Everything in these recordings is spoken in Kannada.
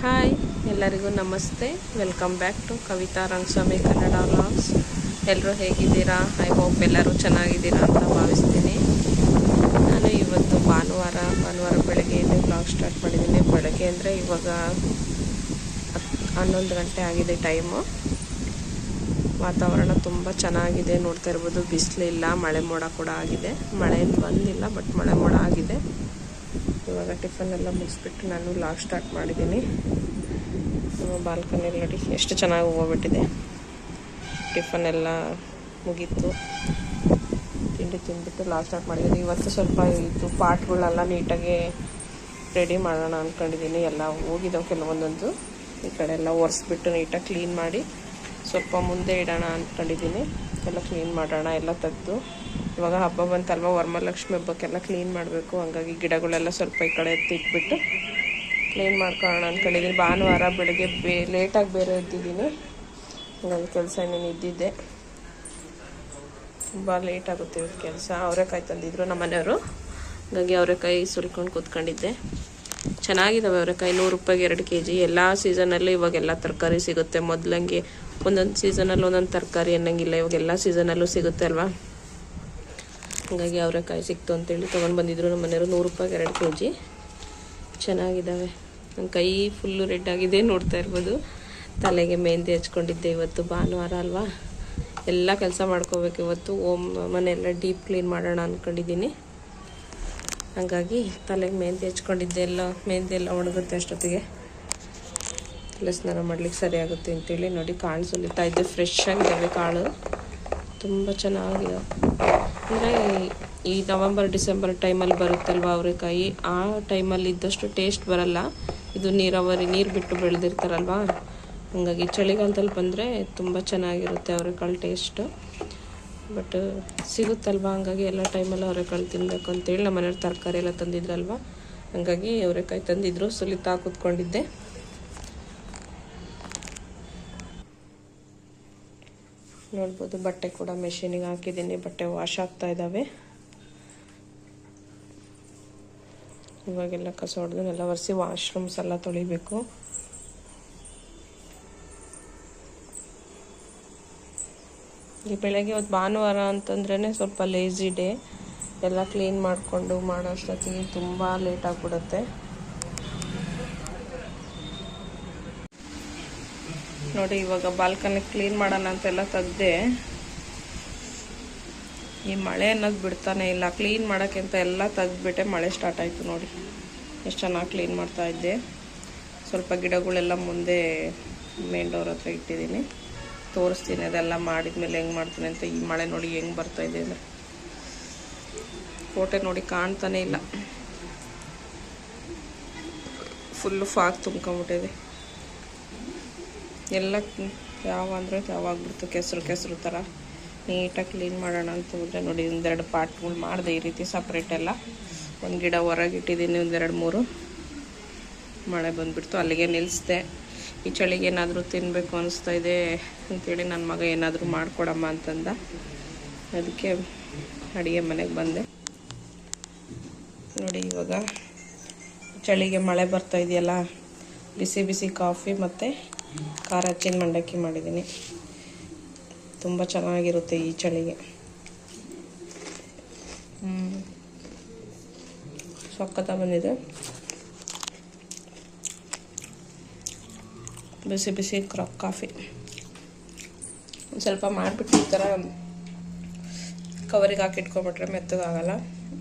ಹಾಯ್ ಎಲ್ಲರಿಗೂ ನಮಸ್ತೆ. Welcome back to Kavitha Rangaswamy Kannada vlogs. ಎಲ್ಲರೂ ಹೇಗಿದ್ದೀರಾ? ಐ ಹೋಪ್ ಎಲ್ಲರೂ ಚೆನ್ನಾಗಿದ್ದೀರಾ ಅಂತ ಭಾವಿಸ್ತೀನಿ. ನಾನು ಇವತ್ತು ಭಾನುವಾರ ಬೆಳಗ್ಗೆಯಿಂದ ವ್ಲಾಗ್ ಸ್ಟಾರ್ಟ್ ಮಾಡಿದ್ದೀನಿ. ಬೆಳಗ್ಗೆ ಅಂದರೆ ಇವಾಗ 11 ಗಂಟೆ ಆಗಿದೆ ಟೈಮು. ವಾತಾವರಣ ತುಂಬ ಚೆನ್ನಾಗಿದೆ, ನೋಡ್ತಾ ಇರ್ಬೋದು. ಬಿಸಿಲಿಲ್ಲ, ಮಳೆ ಮೋಡ ಕೂಡ ಆಗಿದೆ. ಮಳೆ ಏನು ಬಂದಿಲ್ಲ, ಬಟ್ ಮಳೆ ಮೋಡ ಆಗಿದೆ. ಇವಾಗ ಟಿಫನ್ ಎಲ್ಲ ಮುಗಿಸ್ಬಿಟ್ಟು ನಾನು ವ್ಲಾಗ್ ಸ್ಟಾರ್ಟ್ ಮಾಡಿದ್ದೀನಿ. ಬಾಲ್ಕನಿಯಲ್ಲಿ ನೋಡಿ ಎಷ್ಟು ಚೆನ್ನಾಗಿ ಹೋಗ್ಬಿಟ್ಟಿದೆ. ಟಿಫನ್ ಎಲ್ಲ ಮುಗೀತು, ತಿಂಡಿ ತಿಂದ್ಬಿಟ್ಟು ವ್ಲಾಗ್ ಸ್ಟಾರ್ಟ್ ಮಾಡಿದ್ದೀನಿ. ಇವತ್ತು ಸ್ವಲ್ಪ ಇದು ಪಾಟ್ಗಳೆಲ್ಲ ನೀಟಾಗಿ ರೆಡಿ ಮಾಡೋಣ ಅಂದ್ಕೊಂಡಿದ್ದೀನಿ. ಎಲ್ಲ ಹೋಗಿದ್ದಾವೆ ಕೆಲವೊಂದೊಂದು. ಈ ಕಡೆ ಎಲ್ಲ ಒರೆಸ್ಬಿಟ್ಟು ನೀಟಾಗಿ ಕ್ಲೀನ್ ಮಾಡಿ ಸ್ವಲ್ಪ ಮುಂದೆ ಇಡೋಣ ಅಂದ್ಕೊಂಡಿದ್ದೀನಿ. ಎಲ್ಲ ಕ್ಲೀನ್ ಮಾಡೋಣ, ಎಲ್ಲ ತೆಗೆದು. ಇವಾಗ ಹಬ್ಬ ಬಂತಲ್ವ, ವರಮಹಾಲಕ್ಷ್ಮಿ ಹಬ್ಬಕ್ಕೆಲ್ಲ ಕ್ಲೀನ್ ಮಾಡಬೇಕು. ಹಂಗಾಗಿ ಗಿಡಗಳೆಲ್ಲ ಸ್ವಲ್ಪ ಈ ಕಡೆ ಎತ್ತಿಟ್ಬಿಟ್ಟು ಕ್ಲೀನ್ ಮಾಡ್ಕೊಳ್ಳೋಣ ಅಂದ್ಕೊಂಡಿದ್ದೀನಿ. ಭಾನುವಾರ ಬೆಳಗ್ಗೆ ಲೇಟಾಗಿ ಬೇರೆ ಎದ್ದಿದ್ದೀನಿ. ಹಂಗಾಗಿ ಕೆಲಸ ಇನ್ನೇನು ಇದ್ದಿದ್ದೆ, ತುಂಬ ಲೇಟ್ ಆಗುತ್ತೆ ಇವತ್ತು ಕೆಲಸ. ಅವರೆಕಾಯಿ ತಂದಿದ್ರು ನಮ್ಮ ಮನೆಯವರು, ಹಾಗಾಗಿ ಅವರೆಕಾಯಿ ಸುಲ್ಕೊಂಡು ಕೂತ್ಕೊಂಡಿದ್ದೆ. ಚೆನ್ನಾಗಿದ್ದಾವೆ ಅವರೆಕಾಯಿ. 100 ರೂಪಾಯಿಗೆ 2 kg. ಎಲ್ಲ ಸೀಸನಲ್ಲೂ ಇವಾಗೆಲ್ಲ ತರಕಾರಿ ಸಿಗುತ್ತೆ. ಮೊದಲಂಗೆ ಒಂದೊಂದು ಸೀಸನಲ್ಲಿ ಒಂದೊಂದು ತರಕಾರಿ ಅನ್ನಂಗಿಲ್ಲ, ಇವಾಗೆಲ್ಲ ಸೀಸನಲ್ಲೂ ಸಿಗುತ್ತೆ ಅಲ್ವಾ. ಹಾಗಾಗಿ ಅವರೆಕಾಯಿ ಸಿಕ್ತು ಅಂತೇಳಿ ತೊಗೊಂಡು ಬಂದಿದ್ರು ನಮ್ಮ ಮನೆಯವರು. 100 ರೂಪಾಯಿಗೆ 2 kg. ಚೆನ್ನಾಗಿದ್ದಾವೆ. ನನ್ನ ಕೈ ಫುಲ್ಲು ರೆಡ್ ಆಗಿದೆ, ನೋಡ್ತಾ ಇರ್ಬೋದು. ತಲೆಗೆ ಮೆಹಂದಿ ಹಚ್ಕೊಂಡಿದ್ದೆ. ಇವತ್ತು ಭಾನುವಾರ ಅಲ್ವಾ, ಎಲ್ಲ ಕೆಲಸ ಮಾಡ್ಕೋಬೇಕು ಇವತ್ತು. ಮನೆಯೆಲ್ಲ ಡೀಪ್ ಕ್ಲೀನ್ ಮಾಡೋಣ ಅಂದ್ಕೊಂಡಿದ್ದೀನಿ. ಹಾಗಾಗಿ ತಲೆಗೆ ಮೆಹಂದಿ ಹಚ್ಕೊಂಡಿದ್ದೆ. ಮೆಹಂದಿ ಎಲ್ಲ ಒಣಗುತ್ತೆ ಅಷ್ಟೊತ್ತಿಗೆ, ಎಲ್ಲ ಸ್ನಾನ ಮಾಡ್ಲಿಕ್ಕೆ ಸರಿ ಆಗುತ್ತೆ ಅಂತೇಳಿ ನೋಡಿ ಕಾಳು ಸುಲಿತಾ ಇದ್ದೆ. ಫ್ರೆಶ್ ಆಗಿದ್ದಾವೆ ಕಾಳು, ತುಂಬ ಚೆನ್ನಾಗಿದೆ. ಅಂದರೆ ಈ ನವಂಬರ್ ಡಿಸೆಂಬರ್ ಟೈಮಲ್ಲಿ ಬರುತ್ತಲ್ವ ಅವರೆಕಾಯಿ, ಆ ಟೈಮಲ್ಲಿ ಇದ್ದಷ್ಟು ಟೇಸ್ಟ್ ಬರಲ್ಲ. ಇದು ನೀರು ಬಿಟ್ಟು ಬೆಳೆದಿರ್ತಾರಲ್ವ, ಹಾಗಾಗಿ ಚಳಿಗಾಲದಲ್ಲಿ ಬಂದರೆ ತುಂಬ ಚೆನ್ನಾಗಿರುತ್ತೆ ಅವರೆಕಾಳು ಟೇಸ್ಟು. ಬಟ್ ಸಿಗುತ್ತಲ್ವ, ಹಂಗಾಗಿ ಎಲ್ಲ ಟೈಮಲ್ಲಿ ಅವರೆಕಾಳು ತಿನ್ನಬೇಕು ಅಂತೇಳಿ ನಮ್ಮ ಮನೆಯವ್ರು ತರಕಾರಿ ಎಲ್ಲ ತಂದಿದ್ರಲ್ವ, ಹಾಗಾಗಿ ಅವರೆಕಾಯಿ ತಂದಿದ್ರು. ಸುಲಿತಾ ಕೂತ್ಕೊಂಡಿದ್ದೆ. ನೋಡ್ಬೋದು, ಬಟ್ಟೆ ಕೂಡ ಮೆಷಿನಿಗೆ ಹಾಕಿದ್ದೀನಿ. ಬಟ್ಟೆ ವಾಶ್ ಆಗ್ತಾ ಇದ್ದಾವೆ. ಇವಾಗೆಲ್ಲ ಕಸ ಹೊಡೆದು ನೆಲ ಒರೆಸಿ ವಾಶ್ರೂಮ್ಸ್ ಎಲ್ಲ ತೊಳಿಬೇಕು. ಈ ಬೆಳಗ್ಗೆ ಇವತ್ತು ಭಾನುವಾರ ಅಂತಂದ್ರೇ ಸ್ವಲ್ಪ ಲೇಜಿ ಡೇ. ಎಲ್ಲ ಕ್ಲೀನ್ ಮಾಡಿಕೊಂಡು ಮಾಡೋ ಅಷ್ಟೊತ್ತಿಗೆ ತುಂಬ ಲೇಟ್ ಆಗಿಬಿಡುತ್ತೆ. ನೋಡಿ, ಇವಾಗ ಬಾಲ್ಕನಿ ಕ್ಲೀನ್ ಮಾಡೋಣ ಅಂತೆಲ್ಲ ತೆಗ್ದೆ. ಈ ಮಳೆ ಅನ್ನೋದು ಬಿಡ್ತಾನೆ ಇಲ್ಲ. ಕ್ಲೀನ್ ಮಾಡೋಕ್ಕೆ ಅಂತ ಎಲ್ಲ ತೆಗ್ದುಬಿಟ್ಟೆ ಮಳೆ ಸ್ಟಾರ್ಟ್ ಆಯಿತು. ನೋಡಿ ಎಷ್ಟು ಚೆನ್ನಾಗಿ ಕ್ಲೀನ್ ಮಾಡ್ತಾ ಇದ್ದೆ. ಸ್ವಲ್ಪ ಗಿಡಗಳೆಲ್ಲ ಮುಂದೆ ಮೇನ್ ಡೋರ್ ಹತ್ರ ಇಟ್ಟಿದ್ದೀನಿ, ತೋರಿಸ್ತೀನಿ ಅದೆಲ್ಲ ಮಾಡಿದ್ಮೇಲೆ ಹೆಂಗೆ ಮಾಡ್ತೀನಿ ಅಂತ. ಈ ಮಳೆ ನೋಡಿ ಹೆಂಗೆ ಬರ್ತಾಯಿದೆ ಅಂದರೆ, ಕೋಟೆ ನೋಡಿ ಕಾಣ್ತಾನೆ ಇಲ್ಲ, ಫುಲ್ಲು ಫಾಗ್ ತುಂಬ್ಕೊಂಬಿಟ್ಟಿದೆ. ಎಲ್ಲ ಯಾವಾಗ್ಬಿಡ್ತು ಕೆಸರು ಥರ. ನೀಟಾಗಿ ಕ್ಲೀನ್ ಮಾಡೋಣ ಅಂತ ಹೋದರೆ ನೋಡಿ, 1-2 ಪಾಟ್ಗಳು ಮಾಡಿದೆ ಈ ರೀತಿ ಸಪ್ರೇಟ್ ಎಲ್ಲ. ಒಂದು ಗಿಡ ಹೊರಗೆ ಇಟ್ಟಿದ್ದೀನಿ, 1-2-3. ಮಳೆ ಬಂದುಬಿಡ್ತು, ಅಲ್ಲಿಗೆ ನಿಲ್ಲಿಸ್ದೆ. ಈ ಚಳಿಗೆ ಏನಾದರೂ ತಿನ್ನಬೇಕು ಅನಿಸ್ತಾ ಇದೆ ಅಂಥೇಳಿ ನನ್ನ ಮಗ ಏನಾದರೂ ಮಾಡಿಕೊಡಮ್ಮ ಅಂತಂದ. ಅದಕ್ಕೆ ಅಡುಗೆ ಮನೆಗೆ ಬಂದೆ. ನೋಡಿ, ಇವಾಗ ಚಳಿಗೆ ಮಳೆ ಬರ್ತಾ ಇದೆಯಲ್ಲ, ಬಿಸಿ ಬಿಸಿ ಕಾಫಿ ಮತ್ತು ಖಾರ ಹಚ್ಚಿನ ಮಂಡಕ್ಕಿ ಮಾಡಿದ್ದೀನಿ. ತುಂಬ ಚೆನ್ನಾಗಿರುತ್ತೆ ಈ ಚಳಿಗೆ. ಸೊಕ್ಕತ್ತ ಬಂದಿದೆ. ಬಿಸಿ ಬಿಸಿ ಕಾಫಿ ಒಂದು ಸ್ವಲ್ಪ ಮಾಡಿಬಿಟ್ಟು ಈ ಥರ ಕವರಿಗೆ ಹಾಕಿಟ್ಕೊಂಬಿಟ್ರೆ ಮೆತ್ತಗಾಗಲ್ಲ.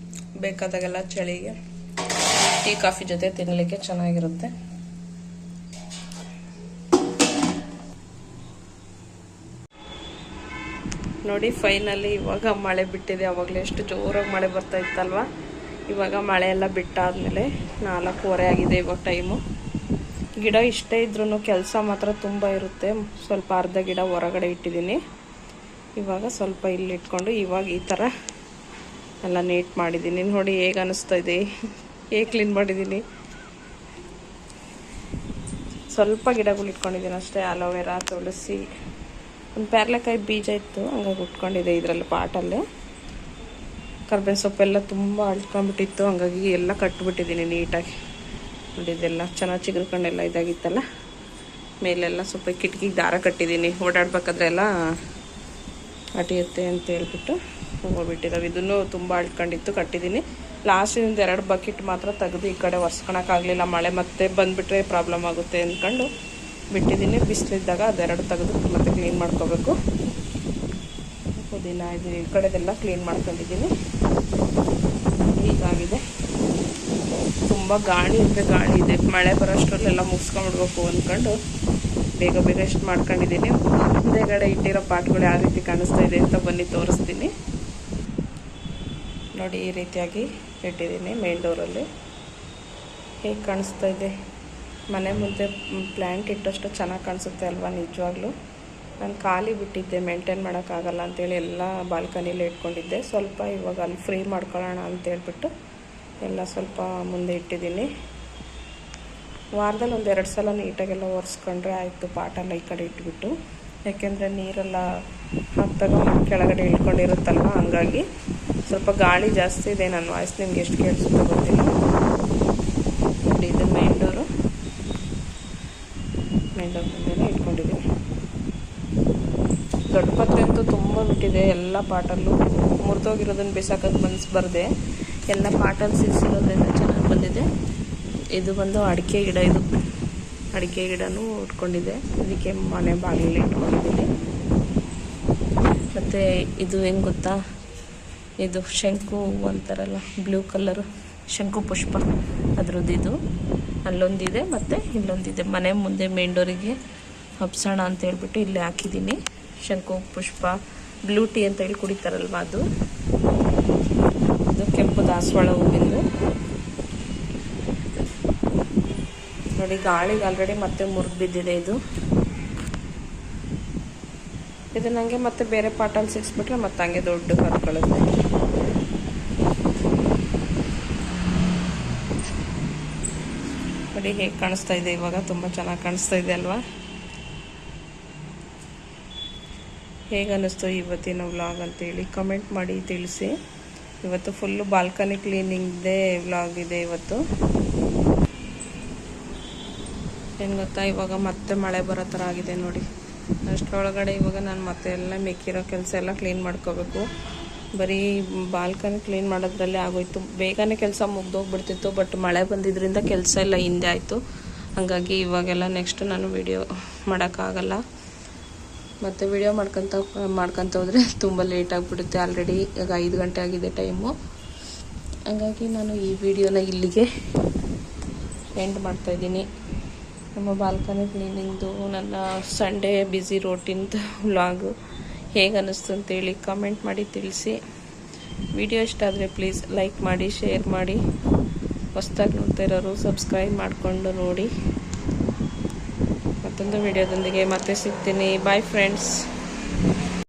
ಬೇಕಾದಾಗೆಲ್ಲ ಚಳಿಗೆ ಟೀ ಕಾಫಿ ಜೊತೆ ತಿನ್ನಲಿಕ್ಕೆ ಚೆನ್ನಾಗಿರುತ್ತೆ. ನೋಡಿ, ಫೈನಲಿ ಇವಾಗ ಮಳೆ ಬಿಟ್ಟಿದೆ. ಆವಾಗಲೇ ಎಷ್ಟು ಜೋರಾಗಿ ಮಳೆ ಬರ್ತಾ ಇತ್ತಲ್ವ. ಇವಾಗ ಮಳೆ ಎಲ್ಲ ಬಿಟ್ಟಾದಮೇಲೆ 4:15 ಆಗಿದೆ ಇವಾಗ ಟೈಮು. ಗಿಡ ಇಷ್ಟೇ ಇದ್ರೂ ಕೆಲಸ ಮಾತ್ರ ತುಂಬ ಇರುತ್ತೆ. ಸ್ವಲ್ಪ ಅರ್ಧ ಗಿಡ ಹೊರಗಡೆ ಇಟ್ಟಿದ್ದೀನಿ. ಇವಾಗ ಸ್ವಲ್ಪ ಇಲ್ಲಿ ಇಟ್ಕೊಂಡು ಇವಾಗ ಈ ಥರ ಎಲ್ಲ ನೀಟ್ ಮಾಡಿದ್ದೀನಿ. ನೋಡಿ ಹೇಗೆ ಅನ್ನಿಸ್ತಾ ಇದೆ, ಹೇಗೆ ಕ್ಲೀನ್ ಮಾಡಿದ್ದೀನಿ. ಸ್ವಲ್ಪ ಗಿಡಗಳು ಇಟ್ಕೊಂಡಿದ್ದೀನಿ ಅಷ್ಟೇ. ಅಲೋವೆರಾ, ತುಳಸಿ, ಒಂದು ಪೇರ್ಲೆಕಾಯಿ ಬೀಜ ಇತ್ತು, ಹಂಗಾಗಿ ಉಟ್ಕೊಂಡಿದೆ ಇದರಲ್ಲಿ ಪಾಟಲ್ಲೇ. ಕರ್ಬೇವಿನ ಸೊಪ್ಪೆಲ್ಲ ತುಂಬ ಅಳ್ಕೊಂಡ್ಬಿಟ್ಟಿತ್ತು, ಹಂಗಾಗಿ ಎಲ್ಲ ಕಟ್ಬಿಟ್ಟಿದ್ದೀನಿ ನೀಟಾಗಿ. ನೋಡಿ ಇದೆಲ್ಲ ಚೆನ್ನಾಗಿ ಚಿಗುರ್ಕೊಂಡೆಲ್ಲ ಇದಾಗಿತ್ತಲ್ಲ, ಮೇಲೆಲ್ಲ ಸ್ವಲ್ಪ ಕಿಟಕಿಗೆ ದಾರ ಕಟ್ಟಿದ್ದೀನಿ, ಓಡಾಡ್ಬೇಕಾದ್ರೆ ಎಲ್ಲ ಅಟಿಯುತ್ತೆ ಅಂತ ಹೇಳ್ಬಿಟ್ಟು ಹೋಗ್ಬಿಟ್ಟಿದ್ದಾವೆ. ಇದನ್ನು ತುಂಬ ಅಳ್ಕೊಂಡಿತ್ತು, ಕಟ್ಟಿದ್ದೀನಿ. ಲಾಸ್ಟಿಂದ 2 ಬಕೆಟ್ ಮಾತ್ರ ತೆಗೆದು ಈ ಕಡೆ ಒರೆಸ್ಕೊಳಕ್ಕಾಗಲಿಲ್ಲ, ಮಳೆ ಮತ್ತೆ ಬಂದುಬಿಟ್ರೆ ಪ್ರಾಬ್ಲಮ್ ಆಗುತ್ತೆ ಅಂದ್ಕೊಂಡು ಬಿಟ್ಟಿದ್ದೀನಿ. ಬಿಸಿಲಿದ್ದಾಗ ಅದೆರಡು ತೆಗೆದು ಮತ್ತೆ ಕ್ಲೀನ್ ಮಾಡ್ಕೋಬೇಕು. ಪುದೀನ ಇದು ಈ ಕಡೆದೆಲ್ಲ ಕ್ಲೀನ್ ಮಾಡ್ಕೊಂಡಿದ್ದೀನಿ. ಹೀಗಾಗಿದೆ, ತುಂಬ ಗಾಳಿ ಇದೆ, ಮಳೆ ಬರೋಷ್ಟರಲ್ಲೆಲ್ಲ ಮುಗಿಸ್ಕೊಂಡ್ಬಿಡ್ಬೇಕು ಅಂದ್ಕೊಂಡು ಬೇಗ ಎಷ್ಟು ಮಾಡ್ಕೊಂಡಿದ್ದೀನಿ. ಮುಂದೆಗಡೆ ಇಟ್ಟಿರೋ ಪಾಟ್ಗಳು ಯಾವ ರೀತಿ ಕಾಣಿಸ್ತಾ ಇದೆ ಅಂತ ಬನ್ನಿ ತೋರಿಸ್ತೀನಿ. ನೋಡಿ ಈ ರೀತಿಯಾಗಿ ಇಟ್ಟಿದ್ದೀನಿ ಮೇನ್ ಡೋರಲ್ಲಿ. ಹೇಗೆ ಕಾಣಿಸ್ತಾ ಇದೆ, ಮನೆ ಮುಂದೆ ಪ್ಲ್ಯಾಂಟ್ ಇಟ್ಟಷ್ಟು ಚೆನ್ನಾಗಿ ಕಾಣಿಸುತ್ತೆ ಅಲ್ವಾ. ನಿಜವಾಗ್ಲೂ ನಾನು ಖಾಲಿ ಬಿಟ್ಟಿದ್ದೆ, ಮೇಂಟೈನ್ ಮಾಡೋಕ್ಕಾಗಲ್ಲ ಅಂತೇಳಿ ಎಲ್ಲ ಬಾಲ್ಕನಿಲೇ ಇಟ್ಕೊಂಡಿದ್ದೆ. ಸ್ವಲ್ಪ ಇವಾಗ ಅಲ್ಲಿ ಫ್ರೀ ಮಾಡ್ಕೊಳ್ಳೋಣ ಅಂತೇಳ್ಬಿಟ್ಟು ಎಲ್ಲ ಸ್ವಲ್ಪ ಮುಂದೆ ಇಟ್ಟಿದ್ದೀನಿ. ವಾರದಲ್ಲಿ 1-2 ಸಲ ನೀಟಾಗೆಲ್ಲ ಒರೆಸ್ಕೊಂಡ್ರೆ ಆಯಿತು ಪಾಟೆಲ್ಲ ಈ ಕಡೆ ಇಟ್ಬಿಟ್ಟು. ಯಾಕೆಂದರೆ ನೀರೆಲ್ಲ ಹಾಕ್ದಾಗ ಕೆಳಗಡೆ ಇಳ್ಕೊಂಡಿರುತ್ತಲ್ವ, ಹಂಗಾಗಿ ಸ್ವಲ್ಪ ಗಾಳಿ ಜಾಸ್ತಿ ಇದೆ. ನನ್ನ ವಾಯ್ಸ್ ನಿಮ್ಗೆ ಎಷ್ಟು ಕೇಳಿಸುತ್ತೋ ಗೊತ್ತಿಲ್ಲ. ನೋಡಿ ಇದು ಮೇನ್ ಡೋರ್ ಮುಂದೆನೇ ಇಟ್ಕೊಂಡಿದ್ದೀನಿ. ದೊಡ್ಡ ಪತ್ರೆ ಅಂತೂ ತುಂಬ ಬಿಟ್ಟಿದೆ, ಎಲ್ಲ ಪಾಟಲ್ಲೂ ಮುರಿದೋಗಿರೋದನ್ನು ಬಿಸಾಕೋದು ಮನಸ್ಸು ಬರದೆ ಎಲ್ಲ ಪಾಟಲ್ಲಿ ಸಿಕ್ಸಿರೋದ್ರಿಂದ ಚೆನ್ನಾಗಿ ಬಂದಿದೆ. ಇದು ಬಂದು ಅಡಿಕೆ ಗಿಡ, ಇದು ಅಡಿಕೆ ಗಿಡನೂ ಉಟ್ಕೊಂಡಿದೆ, ಇದಕ್ಕೆ ಮನೆ ಬಾಗಿಲಲ್ಲಿ ಇಟ್ಕೊಂಡಿದ್ದೀನಿ. ಮತ್ತು ಇದು ಹೆಂಗೆ ಗೊತ್ತಾ, ಇದು ಶಂಕು ಅಂತಾರಲ್ಲ ಬ್ಲೂ ಕಲರು ಶಂಕು ಪುಷ್ಪ, ಅದ್ರದ್ದು ಇದು ಅಲ್ಲೊಂದಿದೆ ಮತ್ತು ಇಲ್ಲೊಂದಿದೆ. ಮನೆ ಮುಂದೆ ಮೇನ್ ಡೋರಿಗೆ ಹಬ್ಸೋಣ ಅಂತ ಹೇಳ್ಬಿಟ್ಟು ಇಲ್ಲಿ ಹಾಕಿದ್ದೀನಿ. ಶಂಕು ಪುಷ್ಪ ಬ್ಲೂ ಟೀ ಅಂತ ಹೇಳಿ ಕುಡಿತಾರಲ್ವ ಅದು. ಇದು ಕೆಂಪು ದಾಸವಾಳ ಹೂವಿಂದು. ನೋಡಿ ಗಾಳಿಗೆ ಆಲ್ರೆಡಿ ಮತ್ತೆ ಮುರಿದು ಬಿದ್ದಿದೆ ಇದು ನನಗೆ ಮತ್ತೆ ಬೇರೆ ಪಾಟಲ್ಲಿ ಸಿಕ್ಸ್ಬಿಟ್ರೆ ಮತ್ತೆ ಹಂಗೆ ದೊಡ್ಡ ಕರ್ಕೊಳ್ಳುತ್ತೆ. ನೋಡಿ ಹೇಗೆ ಕಾಣಿಸ್ತಾ ಇದೆ ಇವಾಗ, ತುಂಬ ಚೆನ್ನಾಗಿ ಕಾಣಿಸ್ತಾ ಇದೆ ಅಲ್ವಾ. ಹೇಗೆ ಅನ್ನಿಸ್ತು ಇವತ್ತಿನ ವ್ಲಾಗ್ ಅಂತೇಳಿ ಕಮೆಂಟ್ ಮಾಡಿ ತಿಳಿಸಿ. ಇವತ್ತು ಫುಲ್ಲು ಬಾಲ್ಕನಿ ಕ್ಲೀನಿಂಗ್ದೇ ವ್ಲಾಗ್ ಇದೆ ಇವತ್ತು. ಏನು ಗೊತ್ತಾ, ಇವಾಗ ಮತ್ತೆ ಮಳೆ ಬರೋ ಥರ ಆಗಿದೆ ನೋಡಿ. ಅಷ್ಟರೊಳಗಡೆ ಇವಾಗ ನಾನು ಮತ್ತೆ ಎಲ್ಲ ಮಿಕ್ಕಿರೋ ಕೆಲಸ ಎಲ್ಲ ಕ್ಲೀನ್ ಮಾಡ್ಕೋಬೇಕು. ಬರೀ ಬಾಲ್ಕನಿ ಕ್ಲೀನ್ ಮಾಡೋದ್ರಲ್ಲೇ ಆಗೋಯ್ತು. ಬೇಗನೆ ಕೆಲಸ ಮುಗ್ದೋಗ್ಬಿಡ್ತಿತ್ತು, ಬಟ್ ಮಳೆ ಬಂದಿದ್ದರಿಂದ ಕೆಲಸ ಎಲ್ಲ ಹಿಂದೆ ಆಯಿತು. ಹಾಗಾಗಿ ಇವಾಗೆಲ್ಲ ನೆಕ್ಸ್ಟ್ ನಾನು ವಿಡಿಯೋ ಮಾಡೋಕ್ಕಾಗಲ್ಲ. ಮತ್ತು ವಿಡಿಯೋ ಮಾಡ್ಕೊತ ಹೋದರೆ ತುಂಬ ಲೇಟ್ ಆಗಿಬಿಡುತ್ತೆ. ಆಲ್ರೆಡಿ ಈಗ 5 ಗಂಟೆ ಆಗಿದೆ ಟೈಮು. ಹಾಗಾಗಿ ನಾನು ಈ ವಿಡಿಯೋನ ಇಲ್ಲಿಗೆ ಎಂಡ್ ಮಾಡ್ತಾಯಿದ್ದೀನಿ. ನಮ್ಮ ಬಾಲ್ಕನಿ ಕ್ಲೀನಿಂಗ್ದು ನನ್ನ ಸಂಡೇ ಬ್ಯುಸಿ ರೋಟೀನ್ದು ವ್ಲಾಗು ಹೇಗೆ ಅನ್ನಿಸ್ತು ಅಂತೇಳಿ ಕಮೆಂಟ್ ಮಾಡಿ ತಿಳಿಸಿ. ವಿಡಿಯೋ ಇಷ್ಟ ಆದರೆ ಪ್ಲೀಸ್ ಲೈಕ್ ಮಾಡಿ, ಶೇರ್ ಮಾಡಿ. ಹೊಸ್ದಾಗಿ ನೋಡ್ತಾ ಇರೋರು ಸಬ್ಸ್ಕ್ರೈಬ್ ಮಾಡಿಕೊಂಡು ನೋಡಿ. ಮತ್ತೊಂದು ವಿಡಿಯೋದೊಂದಿಗೆ ಮತ್ತೆ ಸಿಗ್ತೀನಿ. Bye friends.